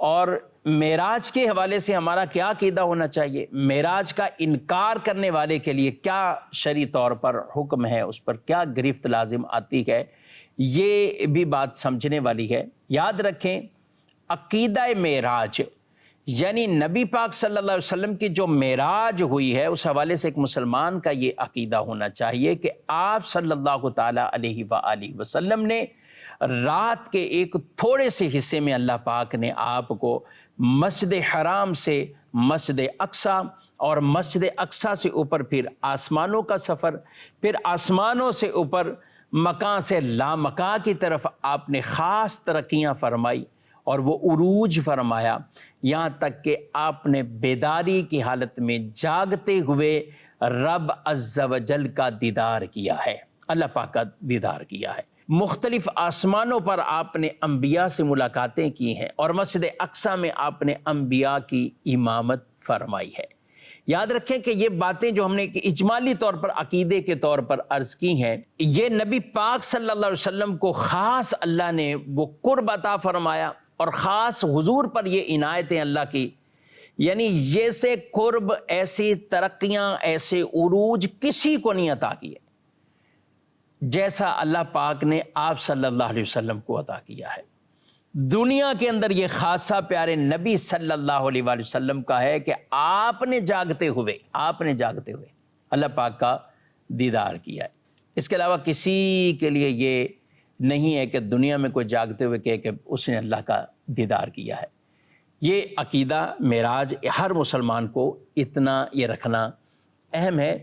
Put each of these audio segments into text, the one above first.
اور معراج کے حوالے سے ہمارا کیا عقیدہ ہونا چاہیے، معراج کا انکار کرنے والے کے لیے کیا شرعی طور پر حکم ہے، اس پر کیا گرفت لازم آتی ہے، یہ بھی بات سمجھنے والی ہے۔ یاد رکھیں عقیدہ معراج یعنی نبی پاک صلی اللہ علیہ وسلم کی جو معراج ہوئی ہے، اس حوالے سے ایک مسلمان کا یہ عقیدہ ہونا چاہیے کہ آپ صلی اللہ تعالیٰ علیہ وآلہ وسلم نے رات کے ایک تھوڑے سے حصے میں اللہ پاک نے آپ کو مسجد حرام سے مسجد اقصیٰ اور مسجد اقصیٰ سے اوپر پھر آسمانوں کا سفر، پھر آسمانوں سے اوپر مکان سے لامکاں کی طرف آپ نے خاص ترقیاں فرمائی اور وہ عروج فرمایا، یہاں تک کہ آپ نے بیداری کی حالت میں جاگتے ہوئے رب عز و جل کا دیدار کیا ہے، اللہ پاک کا دیدار کیا ہے۔ مختلف آسمانوں پر آپ نے انبیاء سے ملاقاتیں کی ہیں اور مسجد اقصیٰ میں آپ نے انبیاء کی امامت فرمائی ہے۔ یاد رکھیں کہ یہ باتیں جو ہم نے اجمالی طور پر عقیدے کے طور پر عرض کی ہیں، یہ نبی پاک صلی اللہ علیہ وسلم کو خاص اللہ نے وہ قرب عطا فرمایا اور خاص حضور پر یہ عنایتیں اللہ کی، یعنی یہ سے قرب، ایسی ترقیاں، ایسے عروج کسی کو نہیں عطا کیے جیسا اللہ پاک نے آپ صلی اللہ علیہ وسلم کو عطا کیا ہے۔ دنیا کے اندر یہ خاصہ پیارے نبی صلی اللہ علیہ وآلہ وسلم کا ہے کہ آپ نے جاگتے ہوئے اللہ پاک کا دیدار کیا ہے۔ اس کے علاوہ کسی کے لیے یہ نہیں ہے کہ دنیا میں کوئی جاگتے ہوئے کہے کہ اس نے اللہ کا دیدار کیا ہے۔ یہ عقیدہ معراج ہر مسلمان کو اتنا یہ رکھنا اہم ہے،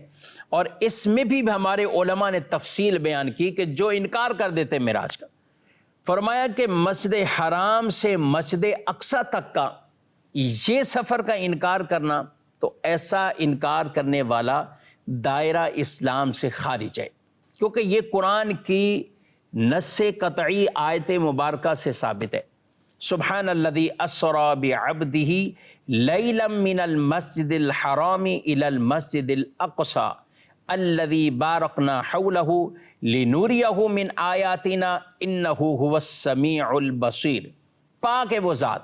اور اس میں بھی ہمارے علماء نے تفصیل بیان کی کہ جو انکار کر دیتے معراج کا، فرمایا کہ مسجد حرام سے مسجد اقصیٰ تک کا یہ سفر کا انکار کرنا، تو ایسا انکار کرنے والا دائرہ اسلام سے خارج ہے، کیونکہ یہ قرآن کی نص قطعی آیت مبارکہ سے ثابت ہے۔ سبحان الذی اسری بعبدہ لیلا من المسجد الحرام الی المسجد الاقصی الذی بارکنا حولہ لنوریہ من آیاتنا انہ هو السمیع البصیر۔ پاک ہے وہ ذات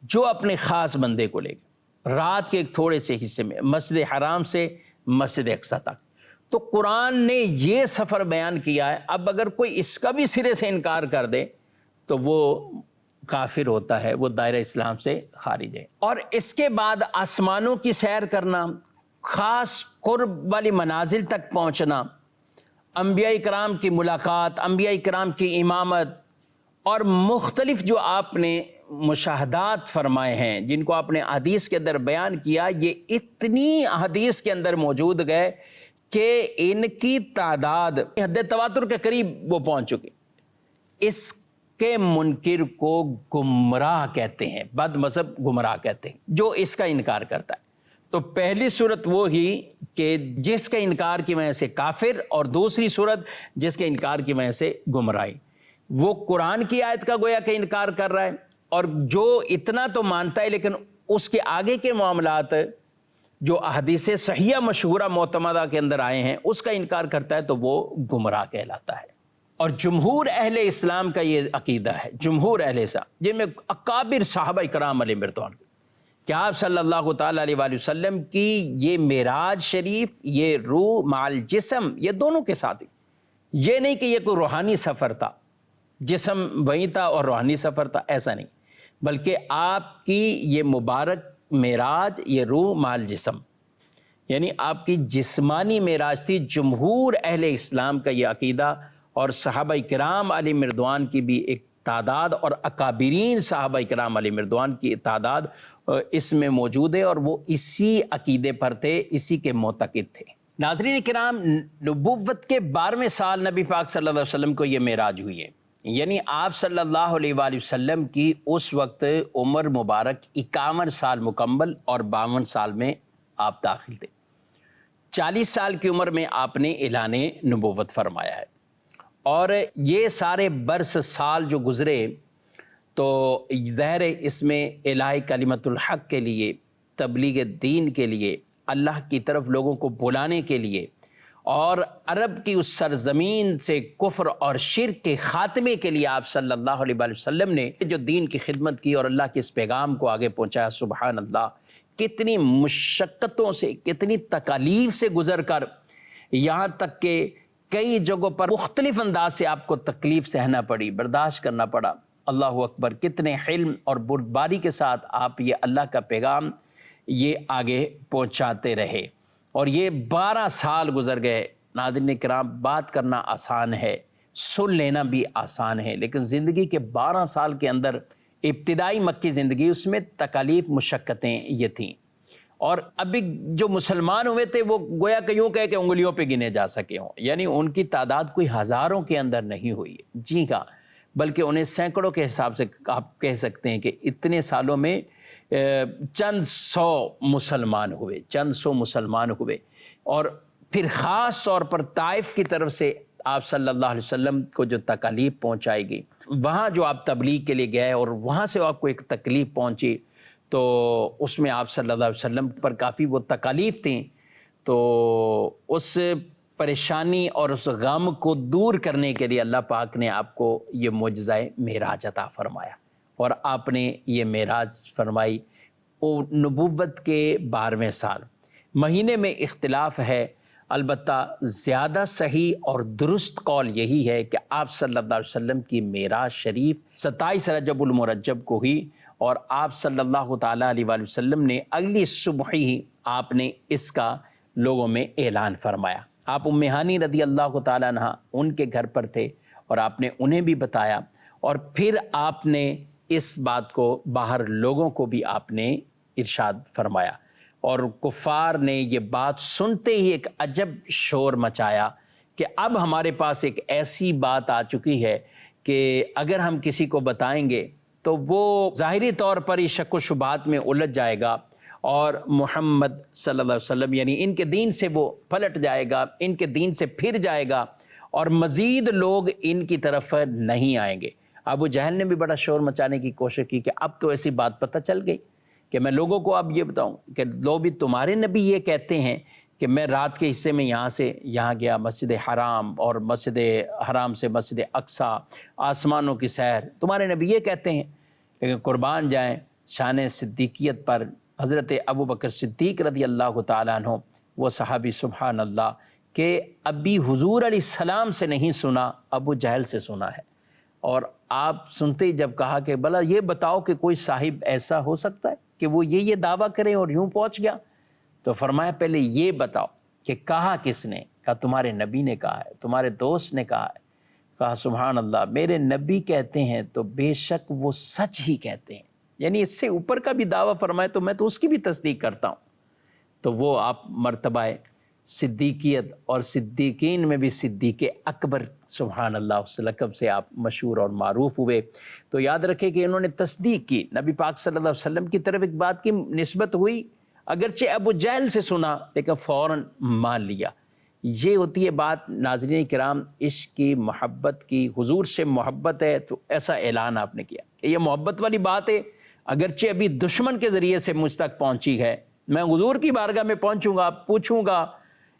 جو اپنے خاص بندے کو لے گئے رات کے ایک تھوڑے سے حصے میں مسجد حرام سے مسجد اقصیٰ تک۔ تو قرآن نے یہ سفر بیان کیا ہے، اب اگر کوئی اس کا بھی سرے سے انکار کر دے تو وہ کافر ہوتا ہے، وہ دائرہ اسلام سے خارج ہے۔ اور اس کے بعد آسمانوں کی سیر کرنا، خاص قرب والی منازل تک پہنچنا، انبیاء کرام کی ملاقات، انبیاء کرام کی امامت، اور مختلف جو آپ نے مشاہدات فرمائے ہیں جن کو آپ نے حدیث کے اندر بیان کیا، یہ اتنی حدیث کے اندر موجود گئے کہ ان کی تعداد حد تواتر کے قریب وہ پہنچ چکی۔ اس کے منکر کو گمراہ کہتے ہیں، بد مذہب گمراہ کہتے ہیں جو اس کا انکار کرتا ہے۔ تو پہلی صورت وہ ہی کہ جس کے انکار کی وجہ سے کافر، اور دوسری صورت جس کے انکار کی وجہ سے گمراہی۔ وہ قرآن کی آیت کا گویا کہ انکار کر رہا ہے، اور جو اتنا تو مانتا ہے لیکن اس کے آگے کے معاملات جو احادیث صحیحہ مشہورہ معتمدہ کے اندر آئے ہیں اس کا انکار کرتا ہے تو وہ گمراہ کہلاتا ہے۔ اور جمہور اہل اسلام کا یہ عقیدہ ہے، جمہور اہل اسلام جن میں اکابر صحابہ کرام علیہ رضوان، کہ آپ صلی اللہ تعالیٰ علیہ وآلہ وسلم کی یہ معراج شریف، یہ روح مع الجسم، یہ دونوں کے ساتھ ہی، یہ نہیں کہ یہ کوئی روحانی سفر تھا، جسم وہیں تھا اور روحانی سفر تھا، ایسا نہیں، بلکہ آپ کی یہ مبارک معراج، یہ روح مع الجسم، یعنی آپ کی جسمانی معراج تھی۔ جمہور اہل اسلام کا یہ عقیدہ، اور صحابہ کرام علیہ رضوان کی بھی ایک تعداد، اور اکابرین صحابہ کرام علیہ رضوان کی تعداد اس میں موجود ہے، اور وہ اسی عقیدے پر تھے، اسی کے معتقد تھے۔ ناظرین کرام، نبوت کے 12ویں سال نبی پاک صلی اللہ علیہ وسلم کو یہ معراج ہوئی ہے، یعنی آپ صلی اللہ علیہ وآلہ وسلم کی اس وقت عمر مبارک 51 سال مکمل اور 52 سال میں آپ داخل تھے۔ 40 سال کی عمر میں آپ نے اعلان نبوت فرمایا ہے، اور یہ سارے برس سال جو گزرے تو ظاہر ہے اس میں الہ کلمت الحق کے لیے، تبلیغ دین کے لیے، اللہ کی طرف لوگوں کو بلانے کے لیے، اور عرب کی اس سرزمین سے کفر اور شرک کے خاتمے کے لیے آپ صلی اللہ علیہ وآلہ وسلم نے جو دین کی خدمت کی اور اللہ کے اس پیغام کو آگے پہنچایا، سبحان اللہ، کتنی مشقتوں سے، کتنی تکالیف سے گزر کر، یہاں تک کہ کئی جگہوں پر مختلف انداز سے آپ کو تکلیف سہنا پڑی، برداشت کرنا پڑا۔ اللہ اکبر، کتنے حلم اور بردباری کے ساتھ آپ یہ اللہ کا پیغام یہ آگے پہنچاتے رہے، اور یہ 12 سال گزر گئے۔ ناظرین کرام، بات کرنا آسان ہے، سن لینا بھی آسان ہے، لیکن زندگی کے 12 سال کے اندر ابتدائی مکی زندگی، اس میں تکالیف مشقتیں یہ تھیں، اور ابھی جو مسلمان ہوئے تھے وہ گویا کہ یوں کہے کہ انگلیوں پہ گنے جا سکے ہوں، یعنی ان کی تعداد کوئی ہزاروں کے اندر نہیں ہوئی، جی ہاں، بلکہ انہیں سینکڑوں کے حساب سے آپ کہہ سکتے ہیں کہ اتنے سالوں میں چند سو مسلمان ہوئے، اور پھر خاص طور پر طائف کی طرف سے آپ صلی اللہ علیہ وسلم کو جو تکالیف پہنچائی گئی، وہاں جو آپ تبلیغ کے لیے گئے اور وہاں سے آپ کو ایک تکلیف پہنچی، تو اس میں آپ صلی اللہ علیہ وسلم پر کافی وہ تکالیف تھیں، تو اس پریشانی اور اس غم کو دور کرنے کے لیے اللہ پاک نے آپ کو یہ معجزہ معراج عطا فرمایا، اور آپ نے یہ معراج فرمائی وہ نبوت کے 12ویں سال۔ مہینے میں اختلاف ہے، البتہ زیادہ صحیح اور درست قول یہی ہے کہ آپ صلی اللہ علیہ وسلم کی معراج شریف 27 رجب المرجب کو ہوئی، اور آپ صلی اللہ تعالیٰ علیہ وآلہ وسلم نے اگلی صبح ہی آپ نے اس کا لوگوں میں اعلان فرمایا۔ آپ ام ہانی رضی اللہ تعالیٰ عنہ ان کے گھر پر تھے، اور آپ نے انہیں بھی بتایا، اور پھر آپ نے اس بات کو باہر لوگوں کو بھی آپ نے ارشاد فرمایا، اور کفار نے یہ بات سنتے ہی ایک عجب شور مچایا کہ اب ہمارے پاس ایک ایسی بات آ چکی ہے کہ اگر ہم کسی کو بتائیں گے تو وہ ظاہری طور پر ہی شک و شبہات میں الجھ جائے گا، اور محمد صلی اللہ علیہ وسلم یعنی ان کے دین سے وہ پلٹ جائے گا، ان کے دین سے پھر جائے گا، اور مزید لوگ ان کی طرف نہیں آئیں گے۔ ابو جہل نے بھی بڑا شور مچانے کی کوشش کی کہ اب تو ایسی بات پتہ چل گئی کہ میں لوگوں کو اب یہ بتاؤں کہ لو بھی تمہارے نبی یہ کہتے ہیں کہ میں رات کے حصے میں یہاں سے یہاں گیا، مسجد حرام اور مسجد حرام سے مسجد اقصیٰ، آسمانوں کی سیر، تمہارے نبی یہ کہتے ہیں۔ لیکن قربان جائیں شان صدیقیت پر، حضرت ابو بکر صدیق رضی اللہ تعالیٰ عنہ، وہ صحابی سبحان اللہ کہ ابھی حضور علیہ السلام سے نہیں سنا، ابو جہل سے سنا ہے، اور آپ سنتے ہی جب کہا کہ بھلا یہ بتاؤ کہ کوئی صاحب ایسا ہو سکتا ہے کہ وہ یہ دعویٰ کرے اور یوں پہنچ گیا، تو فرمایا پہلے یہ بتاؤ کہ کہا کس نے؟ کہا تمہارے نبی نے کہا ہے، تمہارے دوست نے کہا ہے۔ کہا سبحان اللہ، میرے نبی کہتے ہیں تو بے شک وہ سچ ہی کہتے ہیں، یعنی اس سے اوپر کا بھی دعویٰ فرمائے تو میں تو اس کی بھی تصدیق کرتا ہوں۔ تو وہ آپ مرتبہ صدیقیت اور صدیقین میں بھی صدیق اکبر سبحان اللہ اس لقب سے آپ مشہور اور معروف ہوئے۔ تو یاد رکھیں کہ انہوں نے تصدیق کی، نبی پاک صلی اللہ علیہ وسلم کی طرف ایک بات کی نسبت ہوئی، اگرچہ ابو جہل سے سنا لیکن فوراً مان لیا۔ یہ ہوتی ہے بات ناظرین کرام عشق کی، محبت کی، حضور سے محبت ہے تو ایسا اعلان آپ نے کیا کہ یہ محبت والی بات ہے، اگرچہ ابھی دشمن کے ذریعے سے مجھ تک پہنچی ہے، میں حضور کی بارگاہ میں پہنچوں گا، پوچھوں گا،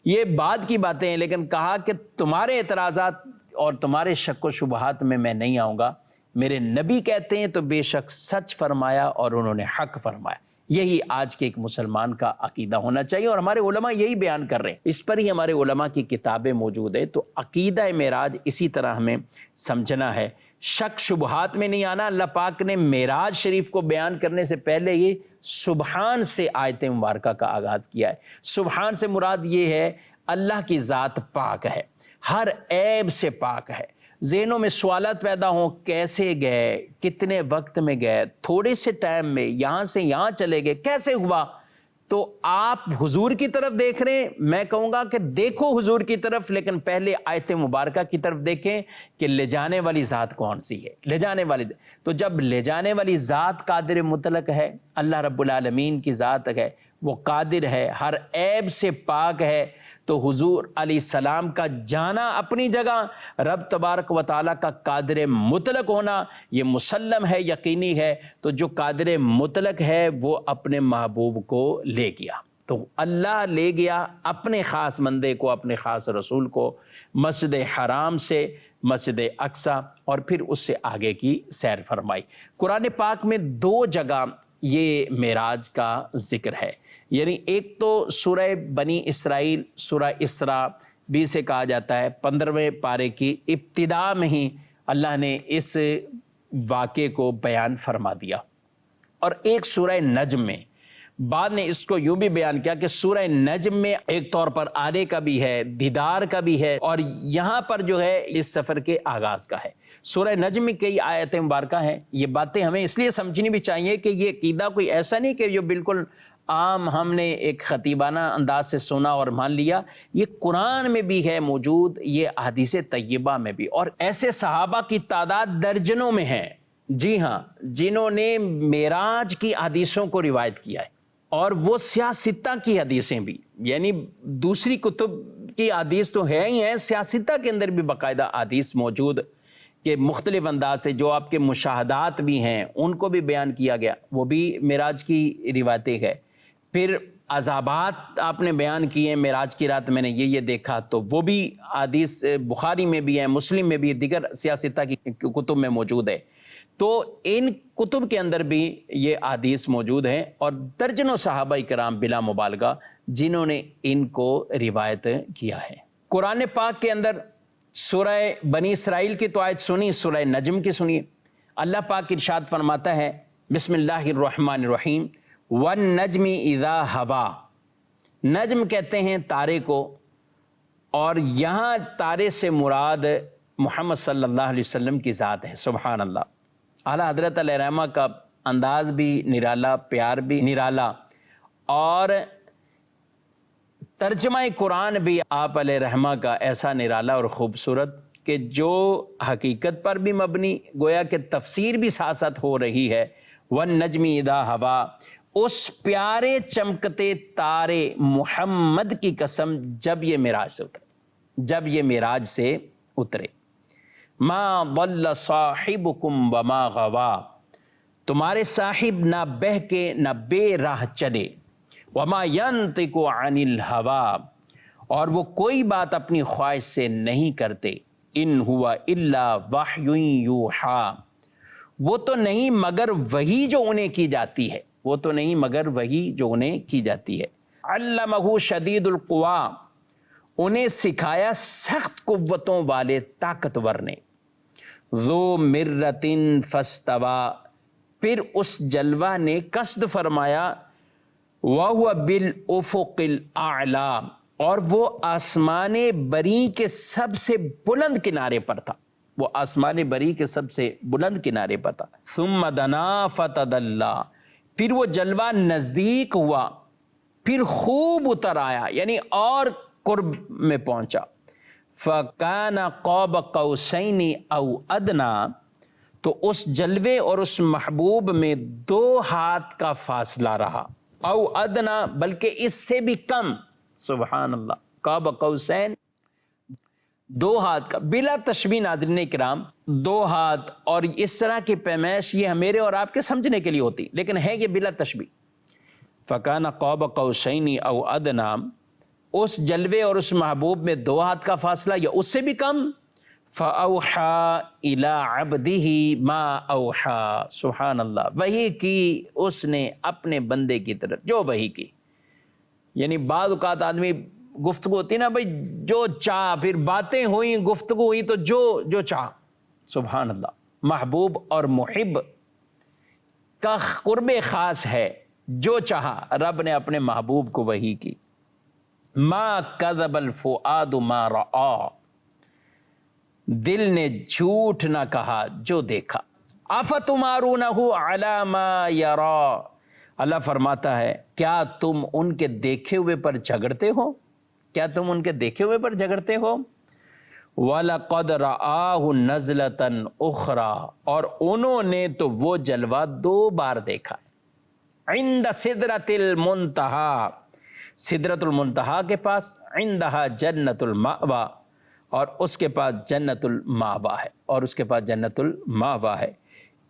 یہ بعد کی باتیں ہیں، لیکن کہا کہ تمہارے اعتراضات اور تمہارے شک و شبہات میں میں نہیں آؤں گا، میرے نبی کہتے ہیں تو بے شک سچ فرمایا اور انہوں نے حق فرمایا۔ یہی آج کے ایک مسلمان کا عقیدہ ہونا چاہیے، اور ہمارے علماء یہی بیان کر رہے ہیں، اس پر ہی ہمارے علماء کی کتابیں موجود ہیں۔ تو عقیدہ معراج اسی طرح ہمیں سمجھنا ہے، شک شبہات میں نہیں آنا۔ اللہ پاک نے معراج شریف کو بیان کرنے سے پہلے یہ سبحان سے آیت مبارکہ کا آغاز کیا ہے۔ سبحان سے مراد یہ ہے اللہ کی ذات پاک ہے، ہر عیب سے پاک ہے۔ ذہنوں میں سوالات پیدا ہوں، کیسے گئے، کتنے وقت میں گئے، تھوڑے سے ٹائم میں یہاں سے یہاں چلے گئے، کیسے ہوا؟ تو آپ حضور کی طرف دیکھ رہے ہیں، میں کہوں گا کہ دیکھو حضور کی طرف، لیکن پہلے آیت مبارکہ کی طرف دیکھیں کہ لے جانے والی ذات کون سی ہے۔ لے جانے والی، تو جب لے جانے والی ذات قادر مطلق ہے، اللہ رب العالمین کی ذات ہے، وہ قادر ہے، ہر عیب سے پاک ہے، تو حضور علیہ السلام کا جانا اپنی جگہ، رب تبارک و تعالیٰ کا قادر مطلق ہونا یہ مسلم ہے، یقینی ہے۔ تو جو قادر مطلق ہے وہ اپنے محبوب کو لے گیا۔ تو اللہ لے گیا اپنے خاص بندے کو، اپنے خاص رسول کو مسجد حرام سے مسجد اقصی، اور پھر اس سے آگے کی سیر فرمائی۔ قرآن پاک میں 2 جگہ یہ معراج کا ذکر ہے، یعنی ایک تو سورہ بنی اسرائیل سورہ اسراء بھی سے کہا جاتا ہے، 15ویں پارے کی ابتدا میں ہی اللہ نے اس واقعے کو بیان فرما دیا، اور ایک سورہ نجم میں بعد نے اس کو یوں بھی بیان کیا کہ سورہ نجم میں ایک طور پر آنے کا بھی ہے، دیدار کا بھی ہے، اور یہاں پر جو ہے اس سفر کے آغاز کا ہے۔ سورہ نجم میں کئی آیتیں مبارکہ ہیں۔ یہ باتیں ہمیں اس لیے سمجھنی بھی چاہیے کہ یہ عقیدہ کوئی ایسا نہیں کہ جو بالکل عام ہم نے ایک خطیبانہ انداز سے سنا اور مان لیا، یہ قرآن میں بھی ہے موجود، یہ احادیث طیبہ میں بھی، اور ایسے صحابہ کی تعداد درجنوں میں ہے، جی ہاں، جنہوں نے معراج کی حدیثوں کو روایت کیا ہے، اور وہ سیاستہ کی حدیثیں بھی، یعنی دوسری کتب کی حدیث تو ہے ہی ہیں، سیاستہ کے اندر بھی باقاعدہ حدیث موجود کہ مختلف انداز سے جو آپ کے مشاہدات بھی ہیں ان کو بھی بیان کیا گیا، وہ بھی معراج کی روایتیں ہے۔ پھر عذابات آپ نے بیان کیے، معراج کی رات میں نے یہ دیکھا، تو وہ بھی حدیث بخاری میں بھی ہے، مسلم میں بھی، دیگر سیاستہ کی کتب میں موجود ہے۔ تو ان کتب کے اندر بھی یہ حدیث موجود ہیں، اور درجنوں صحابہ کرام بلا مبالغہ جنہوں نے ان کو روایت کیا ہے۔ قرآن پاک کے اندر سورہ بنی اسرائیل کی تو آیت سنی، سورہ نجم کی سنی۔ اللہ پاک ارشاد فرماتا ہے، بسم اللہ الرحمن الرحیم، وَالنَّجْمِ إِذَا هَوَىٰ، نجم کہتے ہیں تارے کو، اور یہاں تارے سے مراد محمد صلی اللہ علیہ وسلم کی ذات ہے۔ سبحان اللہ، اعلیٰ حضرت علیہ رحمہ کا انداز بھی نرالا، پیار بھی نرالا، اور ترجمہ قرآن بھی آپ علیہ رحمہ کا ایسا نرالا اور خوبصورت کہ جو حقیقت پر بھی مبنی، گویا کہ تفسیر بھی ساتھ ساتھ ہو رہی ہے۔ وَالنَّجْمِ إِذَا هَوَىٰ، اس پیارے چمکتے تارے محمد کی قسم جب یہ معراج سے اترے، جب یہ معراج سے اترے۔ ما ضل صاحبکم وما غوا، تمہارے صاحب نہ بہ کے نہ بے راہ چلے، وما ینطق عن الہوی، اور وہ کوئی بات اپنی خواہش سے نہیں کرتے، ان ہوا الا وحی یوحا، وہ تو نہیں مگر وہی جو انہیں کی جاتی ہے، وہ تو نہیں مگر وہی جو انہیں کی جاتی ہے۔ علمہ شدید القوا، انہیں سکھایا سخت قوتوں والے طاقتور نے۔ ذو مرۃ فاستویٰ، پھر اس جلوہ نے قصد فرمایا، وَهُوَ بِالْأُفُقِ الْأَعْلَىٰ، اور وہ آسمان بری کے سب سے بلند کنارے پر تھا، وہ آسمان بری کے سب سے بلند کنارے پر تھا۔ ثم دنا فتدلی، پھر وہ جلوہ نزدیک ہوا، پھر خوب اتر آیا، یعنی اور قرب میں پہنچا۔ فَكَانَ قَابَ قَوْسَيْنِ أَوْ أَدْنَىٰ، تو اس جلوے اور اس محبوب میں 2 ہاتھ کا فاصلہ رہا، او ادنا، بلکہ اس سے بھی کم۔ سبحان اللہ، قاب قوسین، 2 ہاتھ کا، بلا تشبیہ ناظرین کرام، 2 ہاتھ اور اس طرح کی پیمائش یہ میرے اور آپ کے سمجھنے کے لیے ہوتی، لیکن ہے یہ بلا تشبیہ۔ فَكَانَ قَابَ قَوْسَيْنِ أَوْ أَدْنَىٰ، اس جلوے اور اس محبوب میں 2 ہاتھ کا فاصلہ یا اس سے بھی کم۔ فَأَوْحَىٰ إِلَىٰ عَبْدِهِ مَا أَوْحَىٰ، سبحان اللہ، وحی کی اس نے اپنے بندے کی طرف جو وحی کی۔ یعنی بعض اوقات آدمی گفتگو ہوتی نا بھائی، جو چاہ، پھر باتیں ہوئیں، گفتگو ہوئی تو جو چاہ، سبحان اللہ، محبوب اور محب کا قرب خاص ہے، جو چاہا رب نے اپنے محبوب کو وحی کی۔ ما کذب الفؤاد ما رآ، دل نے جھوٹ نہ کہا جو دیکھا۔ افتمارونہ علی ما یرا، اللہ فرماتا ہے کیا تم ان کے دیکھے ہوئے پر جھگڑتے ہو، کیا تم ان کے دیکھے ہوئے پر جھگڑتے ہو۔ وَلَقَدْ رَآهُ نَزْلَةً أُخْرَىٰ، اور انہوں نے تو وہ جلوہ 2 بار دیکھا، عند سدرۃ المنتہا، سدرۃ المنتہا کے پاس، عندہا جنت المأویٰ، اور اس کے پاس جنت المأویٰ ہے، اور اس کے پاس جنت المأویٰ ہے۔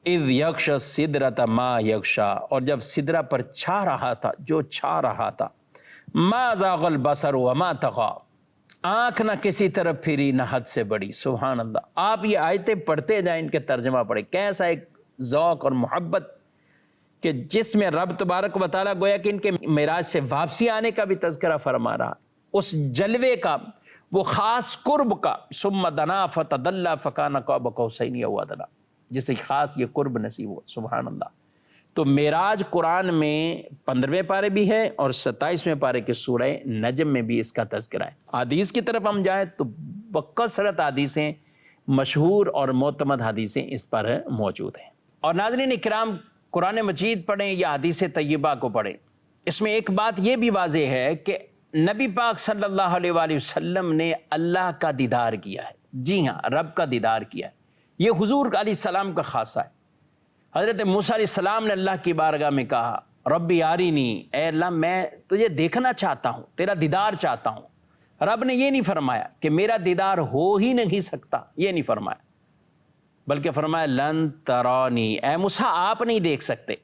اذ یغشی السدرۃ ما یغشی، اور جب سدرہ پر چھا رہا تھا جو چھا رہا تھا، ما زاغ البصر وما طغى، آنکھ نہ کسی طرف پھری نہ حد سے بڑی۔ سبحان اللہ۔ آپ یہ آیتیں پڑھتے جائیں، ان کے ترجمہ پڑھیں، کیسا ایک ذوق اور محبت کہ جس میں رب تبارک و تعالیٰ گویا کہ ان کے معراج سے واپسی آنے کا بھی تذکرہ فرما رہا، اس جلوے کا، وہ خاص قرب کا، ثم دنا فتدلی فکان قاب قوسین او ادنی، جسے خاص یہ قرب نصیب ہوا۔ سبحان اللہ۔ تو معراج قرآن میں 15ویں پارے بھی ہے اور 27ویں پارے کے سورہ نجم میں بھی اس کا تذکرہ ہے۔ حدیث کی طرف ہم جائیں تو بکثرت حدیثیں، مشہور اور معتمد حدیثیں اس پر موجود ہیں۔ اور ناظرین اکرام، قرآن مجید پڑھیں یا حدیث طیبہ کو پڑھیں، اس میں ایک بات یہ بھی واضح ہے کہ نبی پاک صلی اللہ علیہ وآلہ وسلم نے اللہ کا دیدار کیا ہے۔ جی ہاں، رب کا دیدار کیا ہے۔ یہ حضور علیہ السلام کا خاصہ ہے۔ حضرت موسیٰ علیہ السلام نے اللہ کی بارگاہ میں کہا، ربی آرینی، اے اللہ میں تجھے دیکھنا چاہتا ہوں، تیرا دیدار چاہتا ہوں۔ رب نے یہ نہیں فرمایا کہ میرا دیدار ہو ہی نہیں سکتا، یہ نہیں فرمایا، بلکہ فرمایا لن ترانی، اے موسیٰ آپ نہیں دیکھ سکتے،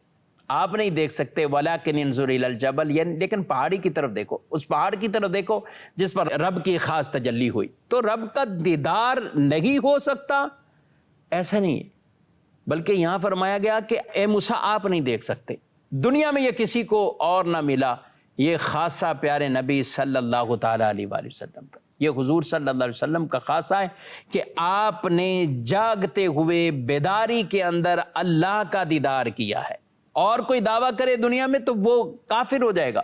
آپ نہیں دیکھ سکتے، ولیکن انظر الی الجبل، یعنی لیکن پہاڑی کی طرف دیکھو، اس پہاڑ کی طرف دیکھو جس پر رب کی خاص تجلی ہوئی۔ تو رب کا دیدار نہیں ہو سکتا ایسا نہیں ہے، بلکہ یہاں فرمایا گیا کہ اے موسیٰ آپ نہیں دیکھ سکتے۔ دنیا میں یہ کسی کو اور نہ ملا، یہ خاصہ پیارے نبی صلی اللہ تعالیٰ علیہ وآلہ وسلم کا، یہ حضور صلی اللہ علیہ وسلم کا خاصہ ہے کہ آپ نے جاگتے ہوئے بیداری کے اندر اللہ کا دیدار کیا ہے۔ اور کوئی دعویٰ کرے دنیا میں تو وہ کافر ہو جائے گا،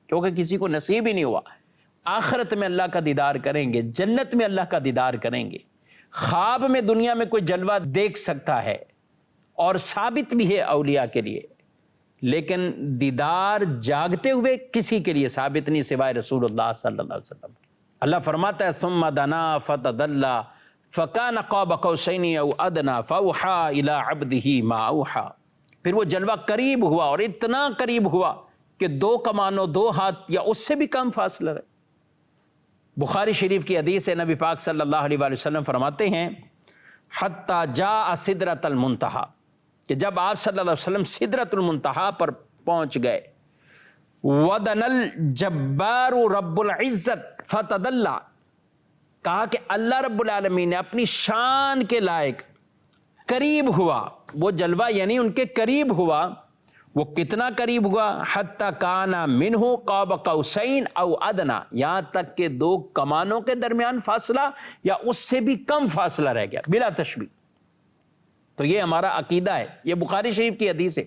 کیونکہ کسی کو نصیب ہی نہیں ہوا۔ آخرت میں اللہ کا دیدار کریں گے، جنت میں اللہ کا دیدار کریں گے۔ خواب میں دنیا میں کوئی جلوہ دیکھ سکتا ہے اور ثابت بھی ہے اولیاء کے لیے، لیکن دیدار جاگتے ہوئے کسی کے لیے ثابت نہیں سوائے رسول اللہ صلی اللہ علیہ وسلم۔ اللہ فرماتا ہے ثم دنا فتدلی فکان قاب قوسین او ادنی فاوحی الی عبدہ ما اوحی، پھر وہ جلوہ قریب ہوا اور اتنا قریب ہوا کہ 2 کمانوں 2 ہاتھ یا اس سے بھی کم فاصلہ ہے۔ بخاری شریف کی حدیث ہے، نبی پاک صلی اللہ علیہ وآلہ وسلم فرماتے ہیں حتی جاء سدرۃ المنتہی، کہ جب آپ صلی اللہ علیہ وسلم سدرۃ المنتہی پر پہنچ گئے، وَدَنَ الْجَبَّارُ رَبُّ الْعِزَّةِ فَتَدَلَّى، کہا کہ اللہ رب العالمین نے اپنی شان کے لائق قریب ہوا، وہ جلوہ یعنی ان کے قریب ہوا۔ وہ کتنا قریب ہوا؟ حتی کان منہ قاب قوسین او ادنی، یہاں تک کہ 2 کمانوں کے درمیان فاصلہ یا اس سے بھی کم فاصلہ رہ گیا، بلا تشبیہ۔ تو یہ ہمارا عقیدہ ہے، یہ بخاری شریف کی حدیث ہے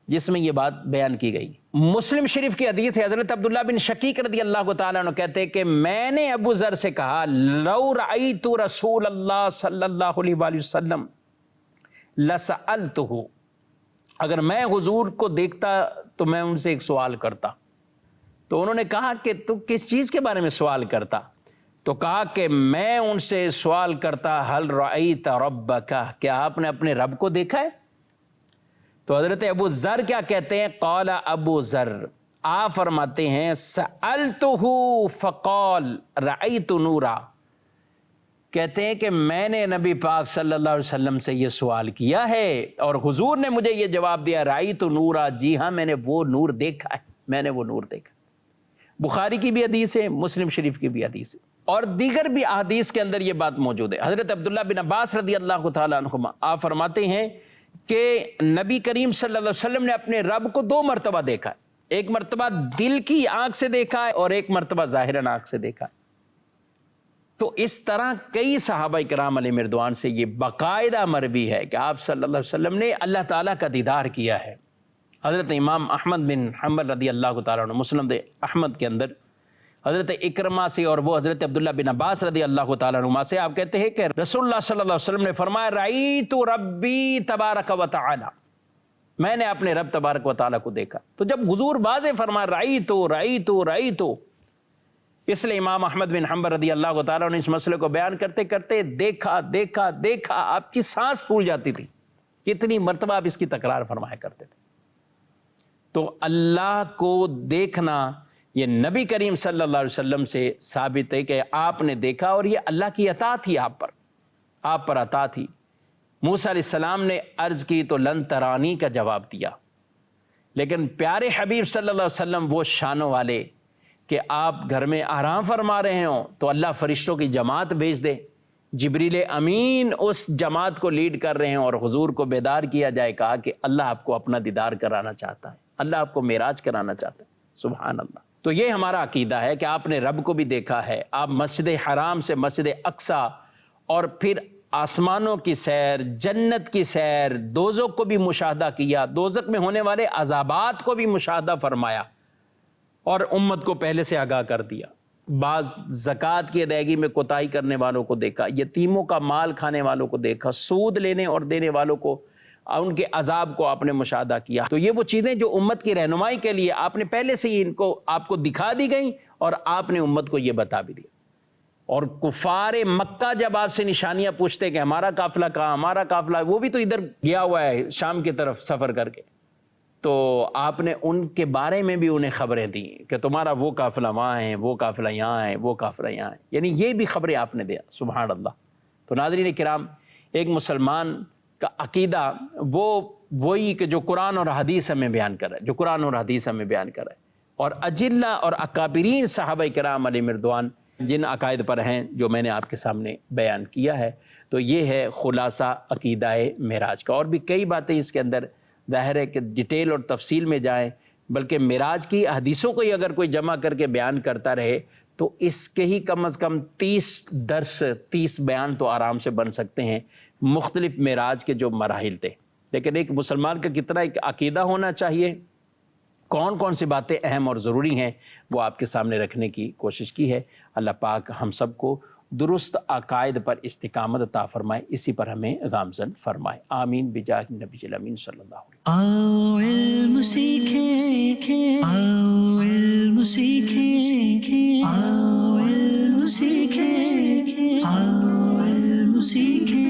جس میں یہ بات بیان کی گئی۔ مسلم شریف کی حدیث ہے، حضرت عبداللہ بن شقیق رضی اللہ تعالیٰ عنہ کہتے ہیں کہ میں نے ابو ذر سے کہا لو رأیت رسول اللہ صلی اللہ علیہ وآلہ وسلم لسألتہ، اگر میں حضور کو دیکھتا تو میں ان سے ایک سوال کرتا۔ تو انہوں نے کہا کہ تو کس چیز کے بارے میں سوال کرتا؟ تو کہا کہ میں ان سے سوال کرتا ہل رأیت ربک، کیا آپ نے اپنے رب کو دیکھا ہے؟ تو حضرت ابو ذر کیا کہتے ہیں؟ قال ابو ذر، آپ فرماتے ہیں سألتہ فقال رأیت نورا، کہتے ہیں کہ میں نے نبی پاک صلی اللہ علیہ وسلم سے یہ سوال کیا ہے اور حضور نے مجھے یہ جواب دیا رأیت نورا، جی ہاں میں نے وہ نور دیکھا ہے، میں نے وہ نور دیکھا۔ بخاری کی بھی حدیث ہے، مسلم شریف کی بھی حدیث ہے، اور دیگر بھی احادیث کے اندر یہ بات موجود ہے۔ حضرت عبداللہ بن عباس رضی اللہ تعالیٰ عنہما آپ فرماتے ہیں کہ نبی کریم صلی اللہ علیہ وسلم نے اپنے رب کو 2 مرتبہ دیکھا ہے، ایک مرتبہ دل کی آنکھ سے دیکھا ہے اور ایک مرتبہ ظاہراً آنکھ سے دیکھا ہے۔ تو اس طرح کئی صحابہ کرام علیہ رضوان سے یہ باقاعدہ مروی ہے کہ آپ صلی اللہ علیہ وسلم نے اللہ تعالیٰ کا دیدار کیا ہے۔ حضرت امام احمد بن حنبل رضی اللہ تعالیٰ عنہ مسند احمد کے اندر حضرت اکرمہ سے اور وہ حضرت عبداللہ بن عباس رضی اللہ تعالیٰ عنہ سے آپ کہتے ہیں کہ رسول اللہ صلی اللہ علیہ وسلم نے فرمایا رأیت ربی تبارک و تعالی، میں نے اپنے رب تبارک و تعالیٰ کو دیکھا۔ تو جب حضور واضح فرمایا رأیت، اس لیے امام احمد بن حنبل رضی اللہ تعالیٰ نے اس مسئلے کو بیان کرتے کرتے دیکھا آپ کی سانس پھول جاتی تھی، کتنی مرتبہ آپ اس کی تکرار فرمایا کرتے تھے۔ تو اللہ کو دیکھنا یہ نبی کریم صلی اللہ علیہ وسلم سے ثابت ہے کہ آپ نے دیکھا، اور یہ اللہ کی عطا تھی، آپ پر عطا تھی۔ موسیٰ علیہ السلام نے عرض کی تو لن ترانی کا جواب دیا، لیکن پیارے حبیب صلی اللہ علیہ وسلم وہ شانوں والے کہ آپ گھر میں آرام فرما رہے ہوں تو اللہ فرشتوں کی جماعت بھیج دے، جبریل امین اس جماعت کو لیڈ کر رہے ہیں اور حضور کو بیدار کیا جائے، کہا کہ اللہ آپ کو اپنا دیدار کرانا چاہتا ہے، اللہ آپ کو معراج کرانا چاہتا ہے۔ سبحان اللہ۔ تو یہ ہمارا عقیدہ ہے کہ آپ نے رب کو بھی دیکھا ہے، آپ مسجد حرام سے مسجد اقصی اور پھر آسمانوں کی سیر، جنت کی سیر، دوزخ کو بھی مشاہدہ کیا، دوزخ میں ہونے والے عذابات کو بھی مشاہدہ فرمایا اور امت کو پہلے سے آگاہ کر دیا۔ بعض زکوٰۃ کی ادائیگی میں کوتاہی کرنے والوں کو دیکھا، یتیموں کا مال کھانے والوں کو دیکھا، سود لینے اور دینے والوں کو، ان کے عذاب کو آپ نے مشاہدہ کیا۔ تو یہ وہ چیزیں جو امت کی رہنمائی کے لیے آپ نے پہلے سے ہی ان کو آپ کو دکھا دی گئیں اور آپ نے امت کو یہ بتا بھی دیا۔ اور کفار مکہ جب آپ سے نشانیاں پوچھتے کہ ہمارا قافلہ کہاں، ہمارا قافلہ، وہ بھی تو ادھر گیا ہوا ہے شام کی طرف سفر کر کے، تو آپ نے ان کے بارے میں بھی انہیں خبریں دیں کہ تمہارا وہ قافلہ وہاں ہے، وہ قافلہ یہاں ہے، وہ قافلہ یہاں ہے، یعنی یہ بھی خبریں آپ نے دیا۔ سبحان اللہ۔ تو ناظرین کرام، ایک مسلمان کا عقیدہ وہی کہ جو قرآن اور حدیث ہمیں بیان کر رہا ہے، جو قرآن اور حدیث ہمیں بیان کر رہا ہے، اور اجلہ اور اکابرین صحابہ کرام علیہم رضوان جن عقائد پر ہیں جو میں نے آپ کے سامنے بیان کیا ہے، تو یہ ہے خلاصہ عقیدہ معراج کا۔ اور بھی کئی باتیں اس کے اندر ظاہر ہے کہ ڈیٹیل اور تفصیل میں جائیں، بلکہ معراج کی حدیثوں کو ہی اگر کوئی جمع کر کے بیان کرتا رہے تو اس کے ہی کم از کم 30 درس، 30 بیان تو آرام سے بن سکتے ہیں، مختلف معراج کے جو مراحل تھے۔ لیکن ایک مسلمان کا کتنا ایک عقیدہ ہونا چاہیے، کون کون سی باتیں اہم اور ضروری ہیں، وہ آپ کے سامنے رکھنے کی کوشش کی ہے۔ اللہ پاک ہم سب کو درست عقائد پر استقامت عطا فرمائے، اسی پر ہمیں گامزن فرمائے، آمین بجاہ نبی الامین صلی اللہ علیہ وسلم۔ آؤ علم سیکھیں، آؤ علم سیکھیں، آؤ علم سیکھیں، آؤ علم سیکھیں۔